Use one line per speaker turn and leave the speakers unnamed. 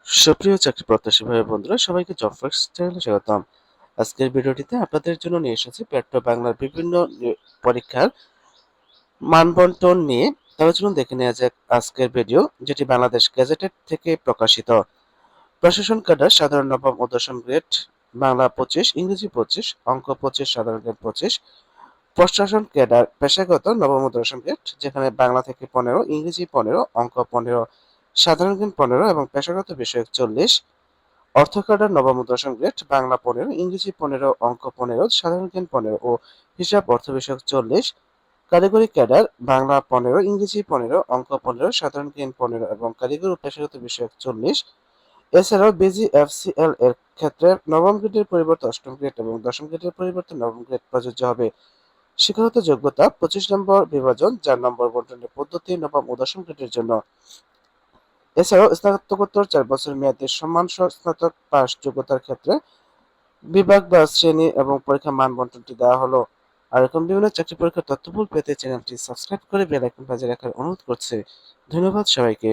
সুপ্রিয় চাকরি প্রত্যাশী ভাই বন্ধুরা, সবাইকে জব ফার্স্ট চ্যানেলে স্বাগতম। আজকের ভিডিওটিতে আপনাদের জন্য নিয়ে এসেছি পেট্রো বাংলার বিভিন্ন পরীক্ষার মানবন্টন নিয়ে। তবে চলুন দেখে নেওয়া যাক আজকের ভিডিও, যেটি বাংলাদেশ গ্যাজেটেড থেকে প্রকাশিত। প্রশাসন ক্যাডার সাধারণ নবম ও দশম গ্রেড, বাংলা 25, ইংরেজি 25, অঙ্ক 25, সাধারণ জ্ঞান 25। প্রশাসন ক্যাডার পেশাগত নবম ও দশম গ্রেড, যেখানে বাংলা থেকে 15, ইংরেজি 15, অঙ্ক 15, সাধারণ জ্ঞান 15 এবং পেশাগত বিষয়ক 40। অর্থ ক্যাডার নবম ও দশম গ্রেড, বাংলা 15, ইংরেজি 15, অঙ্ক 15, সাধারণ জ্ঞান 15 ও হিসাব অর্থ বিষয়ক 40। কারিগরি ক্যাডার বাংলা 15, ইংরেজি 15, অঙ্ক 15, সাধারণ জ্ঞান 15 এবং কারিগরি ও পেশাগত বিষয়ক 40। এছাড়াও বিজিএফসিএল এর ক্ষেত্রে নবম গ্রেডের পরিবর্তে অষ্টম গ্রেড এবং দশম গ্রেডের পরিবর্তে নবম গ্রেড প্রযোজ্য হবে। শিক্ষাগত যোগ্যতা 25 নম্বর বিভাজন, 4 নম্বর বন্টনের পদ্ধতি নবম ও দশম গ্রেডের জন্য। এছাড়াও স্নাতকোত্তর 4 বছর মেয়াদী সম্মান স্নাতক পাস যোগ্যতার ক্ষেত্রে বিভাগ বা শ্রেণী এবং পরীক্ষা মান বন্টনটি দেওয়া হলো। আর এরকম বিভিন্ন চাকরি পরীক্ষার তথ্যবহুল পেতে চ্যানেলটি সাবস্ক্রাইব করে বেল আইকন বাজিয়ে রাখার অনুরোধ করছে। ধন্যবাদ সবাইকে।